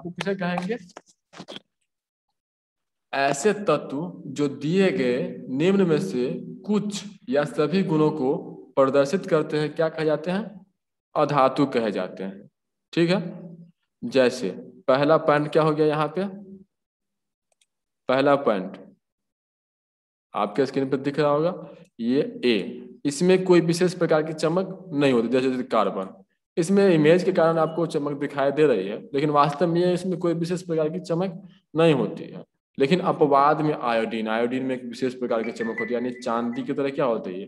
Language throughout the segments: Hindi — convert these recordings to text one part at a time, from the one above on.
अधातु किसे कहेंगे? ऐसे तत्व जो दिए गए निम्न में से कुछ या सभी गुणों को प्रदर्शित करते हैं क्या कहे जाते हैं? अधातु कहे जाते हैं। ठीक है, जैसे पहला पॉइंट क्या हो गया यहाँ पे? पहला पॉइंट आपके स्क्रीन पर दिख रहा होगा, ये ए। इसमें कोई विशेष प्रकार की चमक नहीं होती, जैसे कार्बन। इसमें इमेज के कारण आपको चमक दिखाई दे रही है, लेकिन वास्तव में इसमें कोई विशेष प्रकार की चमक नहीं होती है। लेकिन अपवाद में आयोडीन, आयोडीन में एक विशेष प्रकार की चमक होती है, यानी चांदी की तरह क्या होते हैं,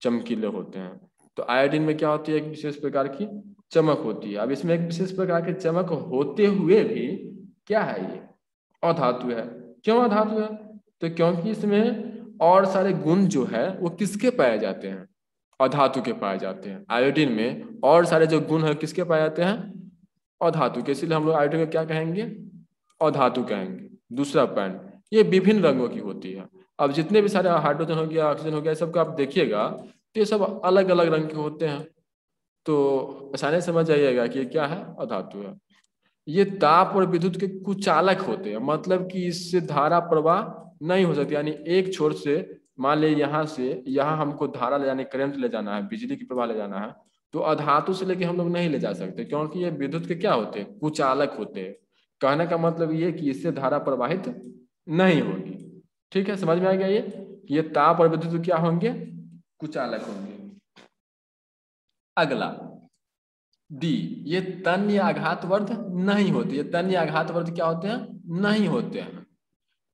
चमकीले होते हैं। तो आयोडीन में क्या होती है, एक विशेष प्रकार की चमक होती है। अब इसमें एक विशेष प्रकार की चमक होते हुए भी क्या है, ये अधातु है। क्यों अधातु है? तो क्योंकि इसमें और सारे गुण जो है वो किसके पाए जाते हैं? अधातु के पाए जाते हैं। आयोडीन में और सारे जो गुण है किसके पाए जाते हैं? अधातु के। इसीलिए हम लोग आयोडीन को क्या कहेंगे? अधातु कहेंगे। दूसरा पॉइंट, ये विभिन्न रंगों की होती है। अब जितने भी सारे हाइड्रोजन हो गया, ऑक्सीजन हो गया, सबको आप देखिएगा तो ये सब अलग अलग रंग के होते हैं। तो आसानी समझ जाइएगा कि ये क्या है, अधातु है। ये ताप और विद्युत के कुचालक होते हैं, मतलब कि इससे धारा प्रवाह नहीं हो सकती। यानी एक छोर से मान ले यहाँ से यहाँ हमको धारा ले जाने, करंट ले जाना है, बिजली की प्रवाह ले जाना है, तो अधातु से लेके हम लोग नहीं ले जा सकते, क्योंकि ये विद्युत के क्या होते हैं, कुचालक होते हैं। कहने का मतलब ये कि इससे धारा प्रवाहित नहीं होगी। ठीक है, समझ में आ गया ये कि ये ताप और विद्युत क्या होंगे, कुचालक होंगे। अगला डी, ये तन्य आघातवर्ध नहीं होते। ये तन्य आघातवर्ध क्या होते हैं, नहीं होते हैं।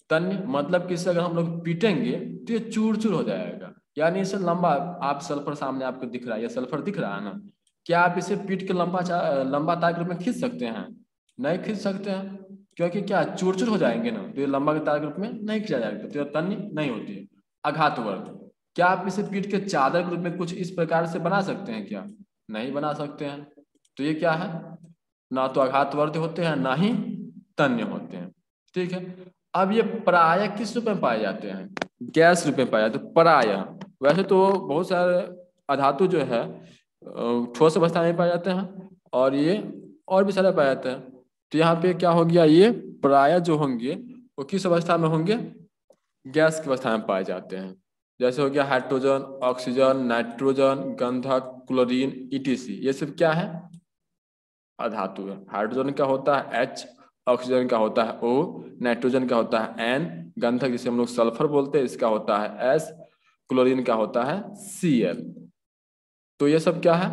तन्य मतलब कि इससे अगर हम लोग पीटेंगे तो ये चूर चूर हो जाएगा। यानी इसे लंबा, आप सल्फर सामने आपको दिख रहा है, ये सल्फर दिख रहा है ना, क्या आप इसे पीट के लंबा तार के रूप में खींच सकते हैं? नहीं खींच सकते हैं, क्योंकि क्या चूर चूर हो जाएंगे ना, तो ये लंबा तार के रूप में नहीं खींचा जाएगा, तो ये तन्य नहीं होती है। आघातवर्ध, क्या आप इसे पीट के चादर के रूप में कुछ इस प्रकार से बना सकते हैं क्या? नहीं बना सकते हैं। तो ये क्या है, ना तो आघातवर्ध होते हैं ना ही तन्य होते हैं। ठीक है, अब ये प्राय किस रूप में पाए जाते हैं? गैस रूप में पाए जाते हैं प्राय। वैसे तो बहुत सारे अधातु जो है ठोस अवस्था में पाए जाते हैं, और ये और भी सारे पाए जाते हैं। तो यहाँ पे क्या हो गया, ये प्राय जो होंगे वो किस अवस्था में होंगे? गैस की अवस्था में पाए जाते हैं। जैसे हो गया हाइड्रोजन, ऑक्सीजन, नाइट्रोजन, गंधक, क्लोरीन, ईटीसी, ये सब क्या है, अधातु है। हाइड्रोजन का होता है H, ऑक्सीजन का होता है O, नाइट्रोजन का होता है N, गंधक जिसे हम लोग सल्फर बोलते हैं इसका होता है S, क्लोरीन का होता है Cl। तो ये सब क्या है,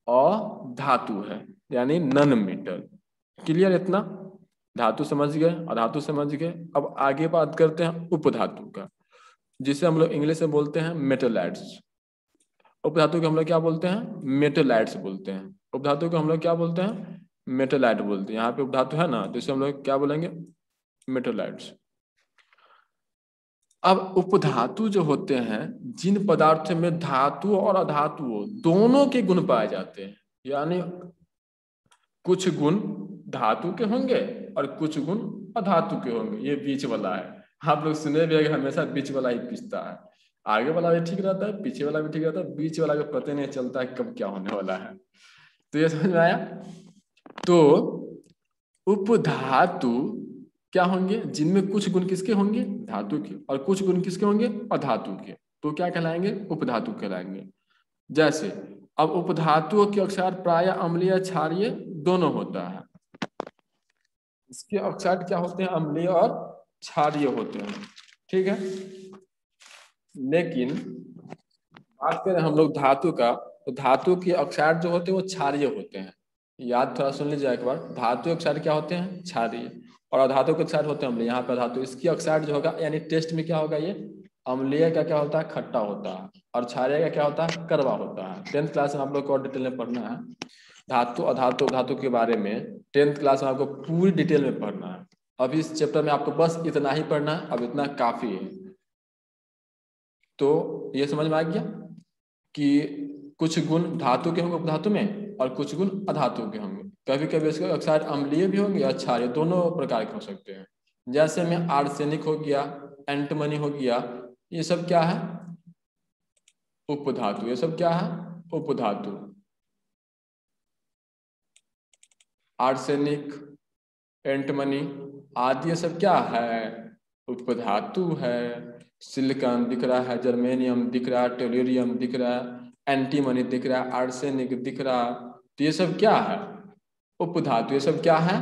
अधातु है, यानी नन मीटल। क्लियर इतना? धातु समझ गए, अधातु समझ गए। अब आगे बात करते हैं उपधातु का, जिसे हम लोग इंग्लिश में बोलते हैं मेटेलाइट्स। उपधातु को हम लोग क्या बोलते हैं, मेटेलाइट्स बोलते हैं। उपधातु को हम लोग क्या बोलते हैं, मेटेलाइट बोलते हैं। यहाँ पे उपधातु है ना, तो इसे हम लोग क्या बोलेंगे, मेटेलाइट्स। अब उपधातु जो होते हैं, जिन पदार्थों में धातु और अधातु दोनों के गुण पाए जाते हैं, यानी कुछ गुण धातु के होंगे और कुछ गुण अधातु के होंगे, ये बीच वाला है। आप लोग सुने भी हमेशा बीच वाला ही पिसता है। आगे वाला भी ठीक रहता है, पीछे वाला भी ठीक रहता है, बीच वाला को पता नहीं चलता है कब क्या होने वाला है। तो ये समझ में आया? तो उपधातु क्या होंगे, जिनमें कुछ गुण किसके होंगे, धातु के, और कुछ गुण किसके होंगे, अधातु के, तो क्या कहलाएंगे, उपधातु कहलाएंगे। जैसे अब उपधातुओं के ऑक्साइड प्राय अम्लीय क्षारीय दोनों होता है। इसके ऑक्साइड क्या होते हैं, अम्लीय और क्षारीय होते हैं। ठीक है, लेकिन बात करें हम लोग धातु का, तो धातु के ऑक्साइड जो होते हैं वो क्षारीय होते हैं। याद थोड़ा सुन लीजिए एक बार, धातु ऑक्साइड क्या होते हैं, क्षारीय, और अधातु के ऑक्साइड होते हैं अम्लीय। यहाँ पर धातु, इसकी ऑक्साइड जो होगा यानी टेस्ट में क्या होगा, ये अम्लीय का क्या होता है, खट्टा होता है, और क्षारीय का क्या होता है, कड़वा होता है। 10th क्लास में आप लोग को और डिटेल में पढ़ना है धातु अधातु धातु के बारे में। 10th क्लास में आपको पूरी डिटेल में पढ़ना है। अभी इस चैप्टर में आपको बस इतना ही पढ़ना है, अब इतना काफी है। तो ये समझ में आ गया कि कुछ गुण धातु के होंगे उपधातु में, और कुछ गुण अधातु के होंगे। कभी कभी इसके ऑक्साइड अम्लीय भी होंगे, क्षारीय, दोनों प्रकार के हो सकते हैं। जैसे में आर्सेनिक हो गया, एंटिमनी हो गया, ये सब क्या है, उपधातु। ये सब क्या है, उपधातु। आर्सेनिक, एंटमनी आदि ये सब क्या है? उपधातु है। सिलिकॉन दिख रहा है, जर्मेनियम दिख रहा है, टेलुरियम दिख रहा है, एंटीमनी दिख रहा है, आर्सेनिक दिख रहा है, तो ये सब क्या है? उपधातु। ये सब क्या है?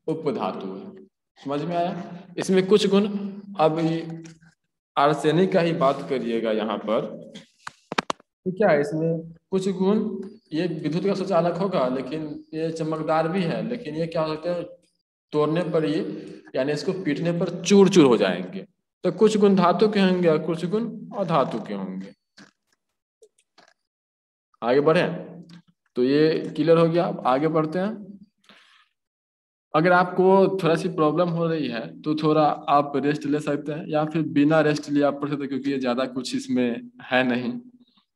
उपधातु है। समझ में आया? इसमें कुछ गुण, अब आर्सेनिक का ही बात करिएगा यहाँ पर, तो क्या है इसमें कुछ गुण? ये विद्युत का सुचालक होगा, लेकिन ये चमकदार भी है, लेकिन ये क्या होते हैं, तोड़ने पर ये, यानी इसको पीटने पर चूर चूर हो जाएंगे। तो कुछ गुण धातु के होंगे और कुछ गुण अधातु के होंगे। आगे बढ़े, तो ये क्लियर हो गया। अब आगे बढ़ते हैं। अगर आपको थोड़ा सी प्रॉब्लम हो रही है तो थोड़ा आप रेस्ट ले सकते हैं, या फिर बिना रेस्ट लिए आप पढ़ सकते हैं, क्योंकि ये ज़्यादा कुछ इसमें है नहीं।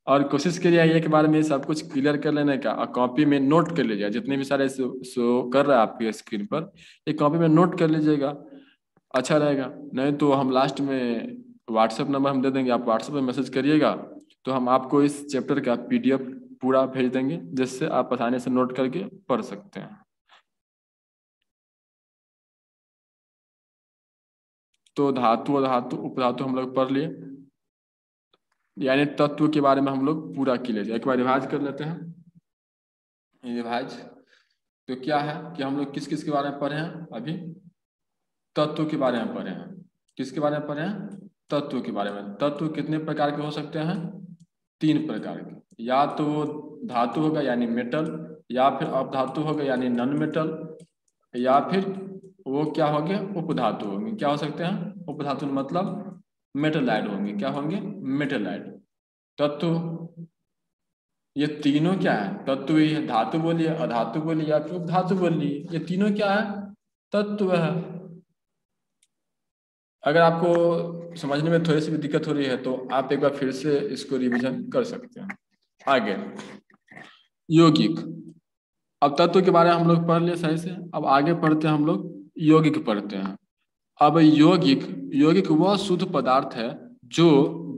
और कोशिश करिए एक बार में सब कुछ क्लियर कर लेने का, और कॉपी में नोट कर लीजिएगा। जितने भी सारे शो कर रहा है आपके स्क्रीन पर, एक कॉपी में नोट कर लीजिएगा, अच्छा रहेगा। नहीं तो हम लास्ट में व्हाट्सएप नंबर हम दे देंगे, आप व्हाट्सएप में मैसेज करिएगा, तो हम आपको इस चैप्टर का PDF पूरा भेज देंगे, जिससे आप आसानी से नोट करके पढ़ सकते हैं। तो धातु और धातु उपधातु हम लोग पढ़ लिए, यानी तत्व के बारे में हम लोग पूरा क्लियर। एक बार रिवाइज कर लेते हैं। रिवाइज तो क्या है कि हम लोग किस किस के बारे में पढ़े हैं अभी? तत्व के बारे में पढ़े हैं। किसके बारे में पढ़े हैं? तत्व के बारे में। तत्व कितने प्रकार के हो सकते हैं? 3 प्रकार के। या तो वो धातु होगा यानी मेटल, या फिर अपधातु होगा यानी नॉन मेटल, या फिर वो क्या होंगे, उपधातु होंगे। क्या हो सकते हैं? उपधातु मतलब मेटलाइड होंगे। क्या होंगे? मेटलाइड। तत्व ये तीनों क्या है? तत्व ही है। धातु बोलिए, अधातु बोलिए, या फिर उपधातु बोलिए, ये तीनों क्या है? तत्व है। अगर आपको समझने में थोड़ी सी भी दिक्कत हो रही है तो आप एक बार फिर से इसको रिवीजन कर सकते हैं। आगे यौगिक। अब तत्व के बारे में हम लोग पढ़ लिए सही से। अब आगे पढ़ते हैं हम लोग, यौगिक पढ़ते हैं। अब यौगिक, यौगिक वह शुद्ध पदार्थ है जो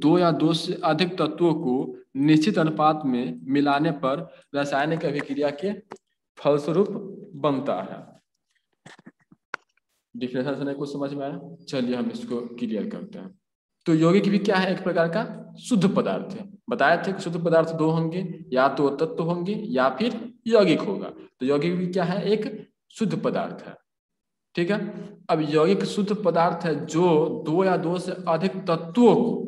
2 या 2 से अधिक तत्वों को निश्चित अनुपात में मिलाने पर रासायनिक अभिक्रिया के फलस्वरूप बनता है। डिफिनेशन कुछ समझ में आया? चलिए हम इसको क्लियर करते हैं। तो यौगिक भी क्या है? एक प्रकार का शुद्ध पदार्थ है। बताए थे कि शुद्ध पदार्थ 2 होंगे, या तो तत्व होंगे या फिर यौगिक होगा। तो यौगिक भी क्या है? एक शुद्ध पदार्थ है। ठीक है। अब यौगिक शुद्ध पदार्थ है जो 2 या 2 से अधिक तत्वों को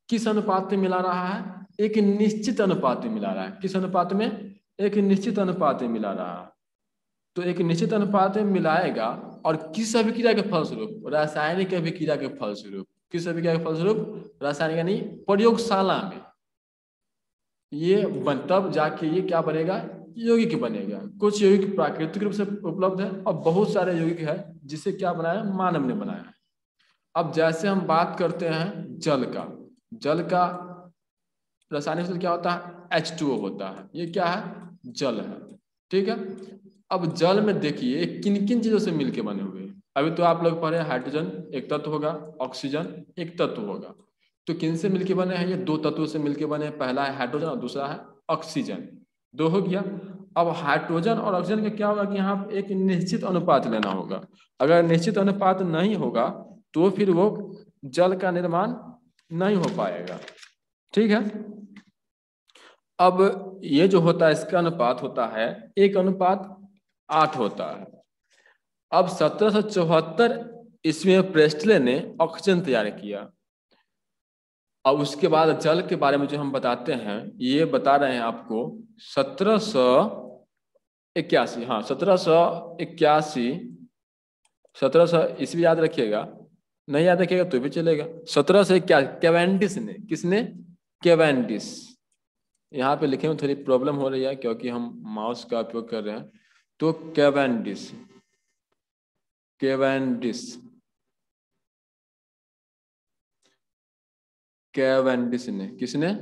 किस अनुपात में मिला रहा है? एक निश्चित अनुपात में मिला रहा है। किस अनुपात में? एक निश्चित अनुपात में मिला रहा है। तो एक निश्चित अनुपात में मिलाएगा, और किस अभिक्रिया के फलस्वरूप? रासायनिक अभिक्रिया के फलस्वरूप। किस अभिक्रिया के फलस्वरूप? रासायनिक यानी प्रयोगशाला में। ये तब जाके ये क्या बनेगा? यौगिक बनेगा। कुछ यौगिक प्राकृतिक रूप से उपलब्ध है, और बहुत सारे यौगिक है जिसे क्या बनाया? मानव ने बनाया है। अब जैसे हम बात करते हैं जल का, जल का रासायनिक सूत्र क्या होता है? H2O होता है। ये क्या है? जल है। ठीक है। अब जल में देखिए किन किन चीजों से मिलके बने हुए हैं। अभी तो आप लोग पढ़े हाइड्रोजन एक तत्व होगा, ऑक्सीजन एक तत्व होगा। तो किन से मिलके बने हैं? ये 2 तत्वों से मिलके बने। पहला है हाइड्रोजन और दूसरा है ऑक्सीजन। 2 हो गया। अब हाइड्रोजन और ऑक्सीजन का क्या होगा कि यहाँ एक निश्चित अनुपात लेना होगा। अगर निश्चित अनुपात नहीं होगा तो फिर वो जल का निर्माण नहीं हो पाएगा। ठीक है। अब ये जो होता है इसका अनुपात होता है 1:8 होता है। अब 1774 ईस्वी में प्रेस्टले ने ऑक्सीजन तैयार किया। अब उसके बाद जल के बारे में जो हम बताते हैं, ये बता रहे हैं आपको 1781। हाँ 1781, 1700 ईस्वी याद रखिएगा, नहीं याद रखिएगा तो भी चलेगा। 1781 कैवेंडिश ने, किसने? कैवेंडिश। यहाँ पे लिखे में थोड़ी प्रॉब्लम हो रही है क्योंकि हम माउस का उपयोग कर रहे हैं। तो कैवेंडिश, कैवेंडिश, कैवेंडिश ने, किसने?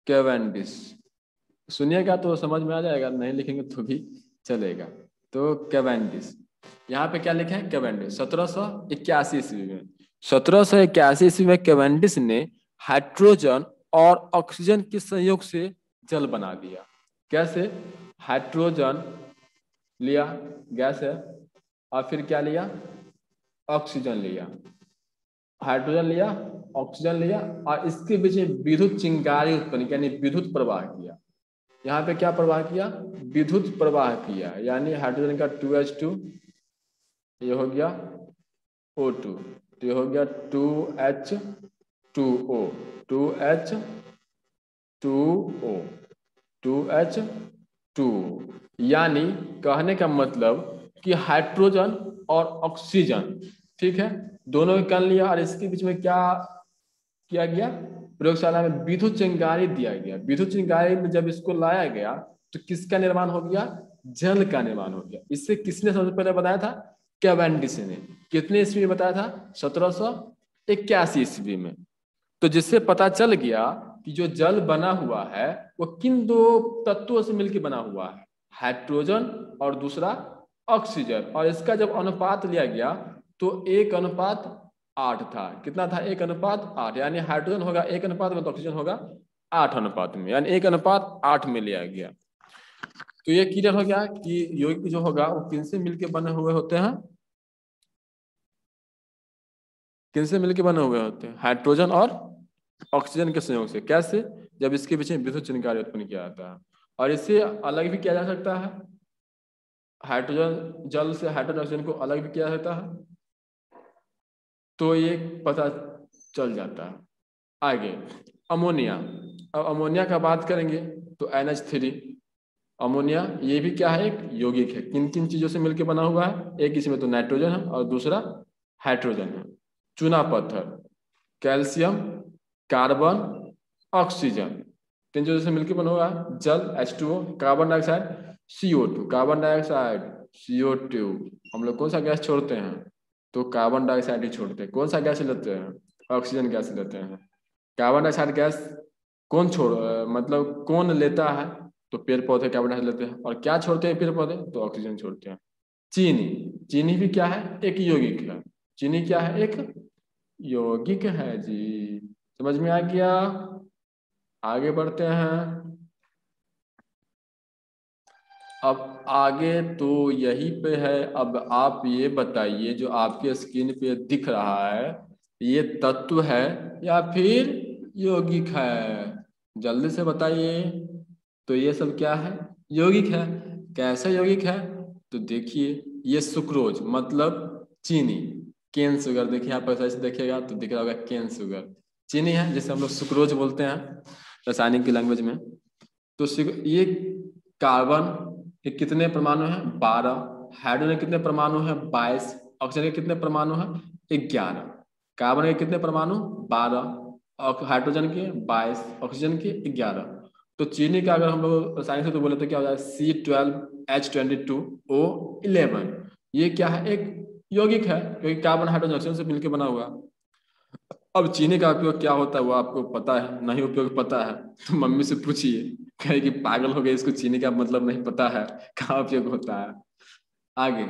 कैवेंडिश। सुनिएगा तो समझ में आ जाएगा, नहीं लिखेंगे तो भी चलेगा। तो कैवेंडिश, यहाँ पे क्या लिखे हैं? कैवेंडिश। 1781 ईस्वी में, 1781 ईस्वी में कैवेंडिश ने हाइड्रोजन और ऑक्सीजन के संयोग से जल बना दिया। कैसे? हाइड्रोजन लिया, गैस है, और फिर क्या लिया, ऑक्सीजन लिया, हाइड्रोजन लिया, ऑक्सीजन लिया, और इसके बीच में विद्युत चिंगारी उत्पन्न किया, यानी विद्युत प्रवाह किया। यहाँ पे क्या प्रवाह किया, विद्युत प्रवाह किया, यानी हाइड्रोजन का 2H2, ये हो गया O2, तो ये हो गया 2H2O, 2H2O, 2H2, यानी कहने का मतलब कि हाइड्रोजन और ऑक्सीजन, ठीक है, दोनों को कर लिया, और इसके बीच में क्या किया गया, प्रयोगशाला में विद्युत चिंगारी दिया गया। विद्युत चिंगारी में जब इसको लाया गया तो किसका निर्माण हो गया, जल का निर्माण हो गया। इससे किसने सबसे पहले बताया था, कैवेंडिश ने। कितने ईस्वी में बताया था, 1781 ईस्वी में। तो जिससे पता चल गया कि जो जल बना हुआ है वो किन दो तत्वों से मिलकर बना हुआ है, हाइड्रोजन और दूसरा ऑक्सीजन। और इसका जब अनुपात लिया गया तो 1:8 था। कितना था, 1:8, यानी हाइड्रोजन होगा 1:8 में तो ऑक्सीजन होगा 8 अनुपात में, यानी 1:8 में लिया गया। तो ये क्लियर हो गया कि यौगिक जो होगा वो किनसे मिलकर बने हुए होते हैं, किनसे मिलकर बने हुए होते हैं, हाइड्रोजन और ऑक्सीजन के संयोग से। कैसे, जब इसके बीच में विद्युत चिंगारी उत्पन्न किया जाता है। और इससे अलग भी किया जा सकता है, हाइड्रोजन जल से हाइड्रोजन ऑक्सीजन को अलग भी किया जाता है, तो ये पता चल जाता है। आगे अमोनिया। अब अमोनिया का बात करेंगे तो NH3 अमोनिया, ये भी क्या है, एक यौगिक है। किन किन चीजों से मिलकर बना हुआ है, एक इसमें तो नाइट्रोजन है और दूसरा हाइड्रोजन है। चूना पत्थर, कैल्शियम, कार्बन, ऑक्सीजन, तीन चीजों से मिलकर बना हुआ है। जल H2O, carbon dioxide CO2, carbon dioxide CO2, हम लोग कौन सा गैस छोड़ते हैं, तो कार्बन डाइऑक्साइड ही छोड़ते हैं। कौन सा गैस लेते हैं, ऑक्सीजन गैस लेते हैं। कार्बन डाइऑक्साइड गैस कौन मतलब कौन लेता है, तो पेड़ पौधे कार्बन डाइऑक्साइड लेते हैं। और क्या छोड़ते हैं पेड़ पौधे, तो ऑक्सीजन छोड़ते हैं। चीनी, चीनी भी क्या है, एक यौगिक है। चीनी क्या है, एक यौगिक है जी। समझ में आ गया, आगे बढ़ते हैं। अब आगे तो यही पे है। अब आप ये बताइए, जो आपके स्क्रीन पे दिख रहा है, ये तत्व है या फिर यौगिक है, जल्दी से बताइए। तो ये सब क्या है, यौगिक है। कैसे यौगिक है, तो देखिए, ये सुक्रोज मतलब चीनी, केन शुगर, देखिए यहाँ पर ऐसे देखिएगा तो दिख रहा होगा केन शुगर, चीनी है, जिसे हम लोग सुक्रोज बोलते हैं रासायनिक की लैंग्वेज में। तो ये कार्बन के कितने परमाणु हैं, 12। हाइड्रोजन के कितने परमाणु हैं, 22। ऑक्सीजन के कितने परमाणु हैं, 11। कार्बन के कितने परमाणु, 12, और हाइड्रोजन के 22, ऑक्सीजन के 11। तो चीनी का अगर हम लोग रासायनिक से तो बोले तो क्या हो जाए, C12H22O11। ये क्या है, एक यौगिक है, क्योंकि कार्बन हाइड्रोजन ऑक्सीजन से मिलकर बना हुआ। अब चीनी का उपयोग क्या होता है वो आपको पता है, नहीं उपयोग पता है तो मम्मी से पूछिए, कहे कि पागल हो गए, इसको चीनी का मतलब नहीं पता है, कहाँ उपयोग होता है। आगे,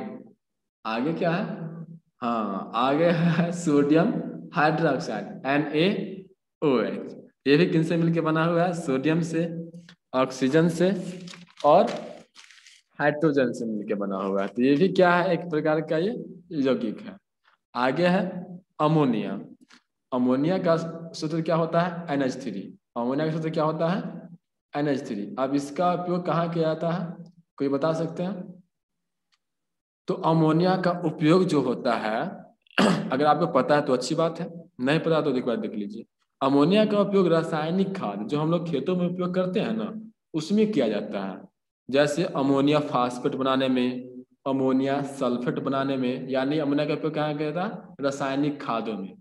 आगे क्या है, हाँ आगे है सोडियम हाइड्रोक्साइड NaOH। ये भी किन से मिलकर बना हुआ है, सोडियम से, ऑक्सीजन से और हाइड्रोजन से मिलकर बना हुआ है। तो ये भी क्या है, एक प्रकार का ये यौगिक है। आगे है अमोनिया। अमोनिया का सूत्र क्या होता है, NH3। अमोनिया का सूत्र क्या होता है, NH3। अब इसका उपयोग कहाँ किया जाता है, कोई बता सकते हैं। तो अमोनिया का उपयोग जो होता है अगर आपको पता है तो अच्छी बात है, नहीं पता तो एक बार देख लीजिए। अमोनिया का उपयोग रासायनिक खाद जो हम लोग खेतों में उपयोग करते हैं ना, उसमें किया जाता है। जैसे अमोनिया फास्फेट बनाने में, अमोनिया सल्फेट बनाने में, यानी अमोनिया का उपयोग कहाँ किया जाता है, रासायनिक खादों में।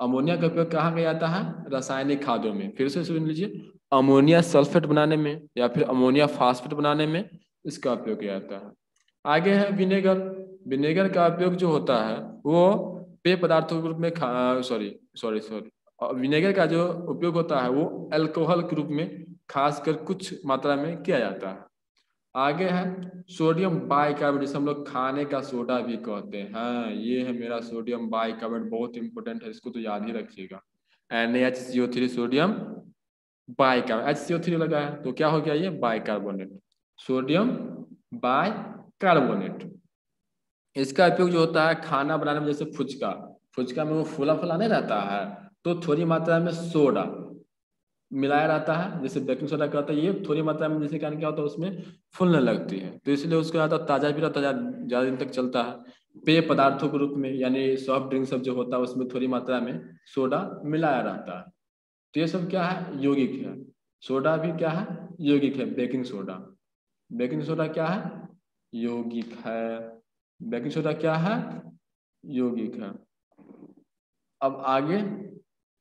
अमोनिया का उपयोग कहाँ किया जाता है, रासायनिक खादों में। फिर से सुन लीजिए, अमोनिया सल्फेट बनाने में या फिर अमोनिया फास्फेट बनाने में इसका उपयोग किया जाता है। आगे है विनेगर। विनेगर का उपयोग जो होता है वो पेय पदार्थों के रूप में सॉरी सॉरी सॉरी विनेगर का जो उपयोग होता है वो अल्कोहल के रूप में खासकर कुछ मात्रा में किया जाता है। आगे है सोडियम बाइकार्बोनेट, जिसे हम लोग खाने का सोडा भी कहते हैं। हाँ, ये है मेरा सोडियम बाइकार्बोनेट, बहुत इंपॉर्टेंट है, इसको तो याद ही रखिएगा। NaHCO3 सोडियम बाइकार्बोनेट, HCO3 लगा है तो क्या हो गया, ये बाइकार्बोनेट, सोडियम बाइकार्बोनेट। इसका उपयोग जो होता है खाना बनाने में, जैसे फुचका, फुचका में वो फूला फूला नहीं रहता है, तो थोड़ी मात्रा में सोडा मिलाया रहता है, जैसे बेकिंग सोडा का होता है, ये थोड़ी मात्रा में जैसे क्या होता है उसमें फूलने लगती है, तो इसलिए उसको आता ताज़ा भी रहता है, ज़्यादा दिन तक चलता है। पेय पदार्थों के रूप में यानी सॉफ्ट ड्रिंक सब जो होता है उसमें थोड़ी मात्रा में सोडा मिलाया रहता है। तो ये सब क्या है, यौगिक है। सोडा भी क्या है, यौगिक है। बेकिंग सोडा, बेकिंग सोडा क्या है, यौगिक है। बेकिंग सोडा क्या है, यौगिक है। अब आगे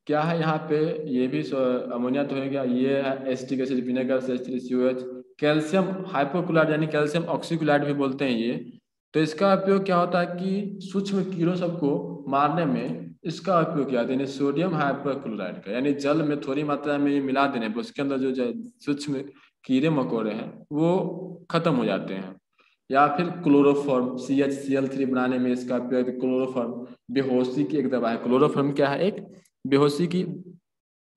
क्या है यहाँ पे, ये भी अमोनिया तो हो गया, ये है एसिटिक एसिड विनेगर से H3COH। कैल्शियम हाइपोक्लोराइड यानी कैल्शियम ऑक्सीक्लोराइड भी बोलते हैं ये। तो इसका उपयोग क्या होता है कि सूक्ष्म कीड़ों सबको मारने में इसका उपयोग किया जाता है, यानी सोडियम हाइपोक्लोराइड का, यानी जल में थोड़ी मात्रा में ये मिला देने पर उसके अंदर जो सूक्ष्म कीड़े मकोड़े हैं वो खत्म हो जाते हैं। या फिर क्लोरोफॉर्म CHCl3 बनाने में इसका उपयोग, क्लोरोफॉर्म बेहोशी की एक दवा है। क्लोरोफॉर्म क्या है, एक बेहोशी की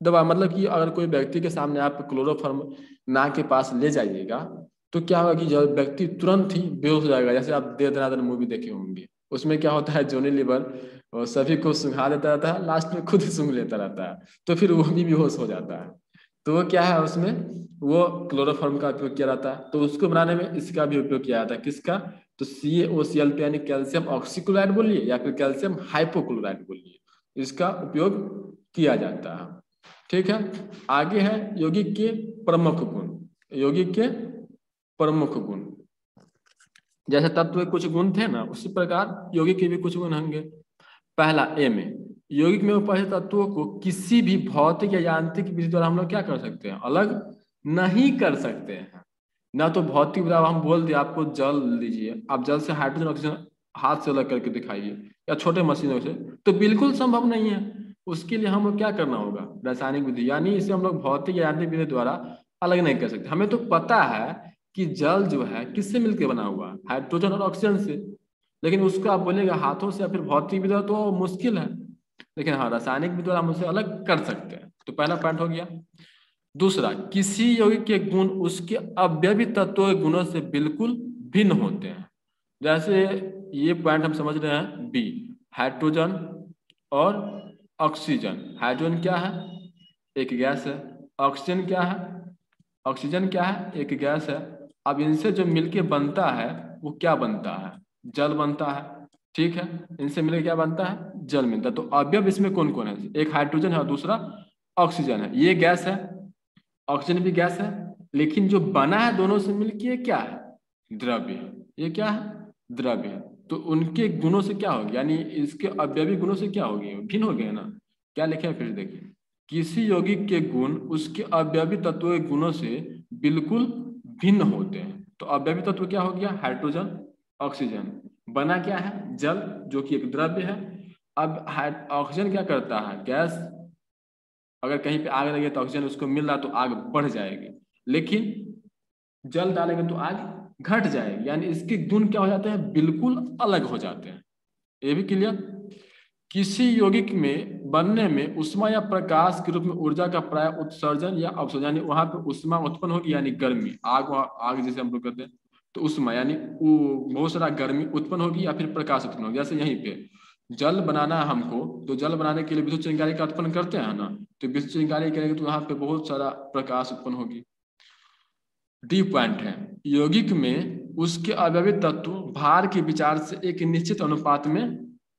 दवा। मतलब कि अगर कोई व्यक्ति के सामने आप क्लोरोफॉर्म नाक के पास ले जाइएगा तो क्या होगा कि जब व्यक्ति तुरंत ही बेहोश हो जाएगा। जैसे आप दे दनादन मूवी देखे होंगे, उसमें क्या होता है, जॉनी लीवर सभी को सुंघा देता रहता है, लास्ट में खुद ही सूंघ लेता रहता है, तो फिर वो भी बेहोश हो जाता है। तो वो क्या है, उसमें वो क्लोरोफॉर्म का उपयोग किया जाता है। तो उसको बनाने में इसका भी उपयोग किया जाता है। किसका, तो CaOCl यानी कैल्शियम ऑक्सीक्लोराइड बोलिए या फिर कैल्शियम हाइपोक्लोराइड बोलिए, इसका उपयोग किया जाता है। ठीक है, आगे है यौगिक के प्रमुख गुण। यौगिक के प्रमुख गुण, जैसे तत्व के कुछ गुण थे ना, उसी प्रकार यौगिक के भी कुछ गुण होंगे। पहला ए में, यौगिक में उपस्थित तत्वों को किसी भी भौतिक या यांत्रिक विधि द्वारा हम लोग क्या कर सकते हैं, अलग नहीं कर सकते हैं। ना तो भौतिक विधि, हम बोल दिए आपको जल लीजिए, आप जल से हाइड्रोजन ऑक्सीजन हाथ से अलग करके दिखाइए या छोटे मशीनों से, तो बिल्कुल संभव नहीं है। उसके लिए हम लोग क्या करना होगा, रासायनिक विधि, यानी इसे हम लोग भौतिक या यांत्रिक विधि द्वारा अलग नहीं कर सकते। हमें तो पता है कि जल जो है किससे मिलकर बना हुआ है, हाइड्रोजन और ऑक्सीजन से, लेकिन उसको आप बोलेगा हाथों से या फिर भौतिक विधि तो मुश्किल है। लेकिन हाँ, रासायनिक विधि द्वारा हम उसे अलग कर सकते हैं। तो पहला पॉइंट हो गया। दूसरा, किसी यौगिक के गुण उसके अवयवी तत्वों के गुणों से बिल्कुल भिन्न होते हैं। जैसे ये पॉइंट हम समझ रहे हैं, बी, हाइड्रोजन और ऑक्सीजन। हाइड्रोजन क्या है, एक गैस है। ऑक्सीजन क्या है, ऑक्सीजन क्या है, एक गैस है। अब इनसे जो मिलके बनता है वो क्या बनता है, जल बनता है। ठीक है, इनसे मिलकर क्या बनता है, जल मिलता है। तो अवयव इसमें कौन कौन है, एक हाइड्रोजन है और दूसरा ऑक्सीजन है। ये गैस है, ऑक्सीजन भी गैस है, लेकिन जो बना है दोनों से मिलके क्या है, द्रव्य है। ये क्या है, द्रव्य है। तो उनके गुणों से क्या होगी, यानी इसके अवयवी गुणों से क्या होगी, भिन्न हो गए ना। क्या लिखे हैं फिर देखिए, किसी यौगिक के गुण उसके अवयवी तत्वों के गुणों से बिल्कुल भिन्न होते हैं। तो अवयवी तत्व क्या हो गया, हाइड्रोजन ऑक्सीजन। बना क्या है, जल, जो कि एक द्रव्य है। अब ऑक्सीजन क्या करता है, गैस, अगर कहीं पे आग लगे तो ऑक्सीजन उसको मिल रहा तो आग बढ़ जाएगी, लेकिन जल डालेंगे तो आग घट जाएगी। यानी इसके गुण क्या हो जाते हैं, बिल्कुल अलग हो जाते हैं। ये भी क्लियर। किसी यौगिक में बनने में उष्मा या प्रकाश के रूप में ऊर्जा का प्राय उत्सर्जन या अवसर्जन, यानी वहां पे उष्मा उत्पन्न होगी, यानी गर्मी, आग, आग जैसे हम लोग कहते हैं, तो उष्मा यानी बहुत सारा गर्मी उत्पन्न होगी, या फिर प्रकाश उत्पन्न होगी। जैसे यहीं पे जल बनाना है हमको, तो जल बनाने के लिए विद्युत चिंगारी का उत्पन्न करते हैं ना, तो विद्युत चिंगारी करेंगे तो यहाँ पे बहुत सारा प्रकाश उत्पन्न होगी। डी पॉइंट है, यौगिक में उसके अवयवी तत्व भार के विचार से एक निश्चित अनुपात में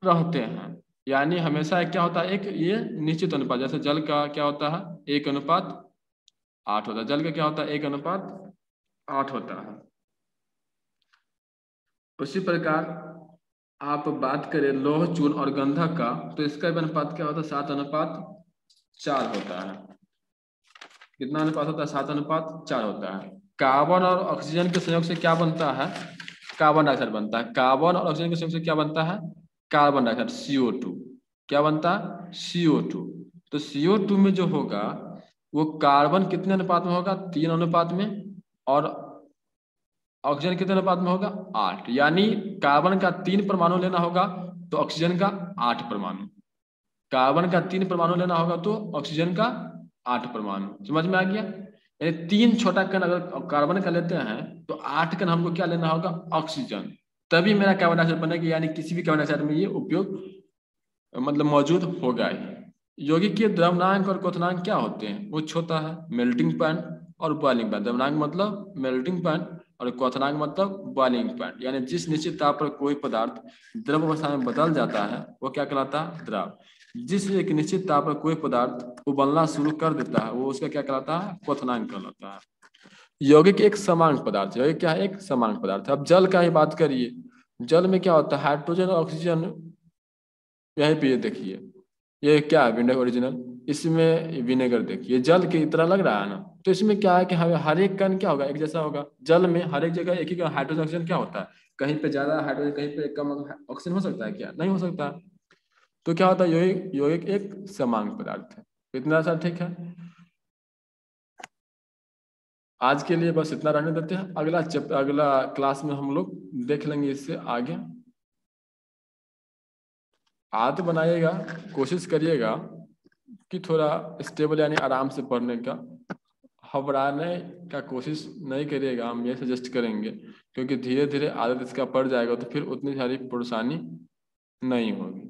रहते हैं। यानी हमेशा क्या होता है, एक ये निश्चित अनुपात, जैसे जल का क्या होता है, 1:8 होता है। जल का क्या होता है, 1:8 होता है। उसी प्रकार आप बात करें लौह, चूर्ण और गंधक का, तो इसका भी अनुपात क्या होता है, 7:4 होता है। कितना अनुपात होता है, 7:4 होता है। कार्बन और ऑक्सीजन के संयोग से क्या बनता है, कार्बन डाइऑक्साइड बनता है। कार्बन और ऑक्सीजन के संयोग से क्या बनता है, कार्बन डाइऑक्साइड, CO2। क्या बनता है, CO2। तो CO2 में जो होगा वो कार्बन कितने अनुपात में होगा, 3 अनुपात में, और ऑक्सीजन कितने अनुपात में होगा, 8। यानी कार्बन का 3 परमाणु लेना होगा तो ऑक्सीजन का 8 परमाणु, कार्बन का 3 परमाणु लेना होगा तो ऑक्सीजन का 8 परमाणु। समझ में आ गया। यानी 3 छोटा कण अगर कार्बन का लेते हैं तो 8 कण हमको क्या लेना होगा, ऑक्सीजन। तभी मेरा कार्बन डाइऑक्साइड बनेगा, यानी किसी भी कार्बन डाइऑक्साइड में ये उपयोग मतलब मौजूद होगा ही। यौगिक के द्रवनांक और क्वथनांक क्या होते हैं? उच्च होता है मेल्टिंग पॉइंट और बॉइलिंग पॉइंट। द्रवनांक मतलब मेल्टिंग पॉइंट और क्वथनांक मतलब बॉइलिंग पॉइंट, यानी जिस निश्चित ताप पर कोई पदार्थ द्रव अवस्था में बदल जाता है वो क्या कहलाता है? द्रव। जिस एक निश्चित ताप पर कोई पदार्थ उबलना शुरू कर देता है वो उसका क्या कहलाता है? क्वथनांक कहलाता है। यौगिक एक समांग पदार्थ है। यौगिक क्या है? एक समांग पदार्थ है। अब जल का ही बात करिए, जल में क्या होता है? हाइड्रोजन और ऑक्सीजन, यहीं पे ये देखिए, ये क्या है? विंडो ओरिजिनल, इसमें विनेगर देखिए, जल की तरह लग रहा है ना। तो इसमें क्या है कि हमें हर एक कण क्या होगा? एक जैसा होगा। जल में हर एक जगह एक ही हाइड्रोजन ऑक्सीजन क्या होता है? कहीं पे ज्यादा हाइड्रोजन, कहीं पे कम ऑक्सीजन हो सकता है क्या? नहीं हो सकता। तो क्या होता है? यौगिक यौगिक एक समांग पदार्थ है। इतना सा ठीक है। आज के लिए बस इतना रहने देते हैं। अगला क्लास में हम लोग देख लेंगे इससे आगे। आदत बनाइएगा, कोशिश करिएगा कि थोड़ा स्टेबल यानी आराम से पढ़ने का, घबराने का कोशिश नहीं करिएगा, हम ये सजेस्ट करेंगे, क्योंकि धीरे धीरे आदत इसका पड़ जाएगा तो फिर उतनी सारी परेशानी नहीं होगी।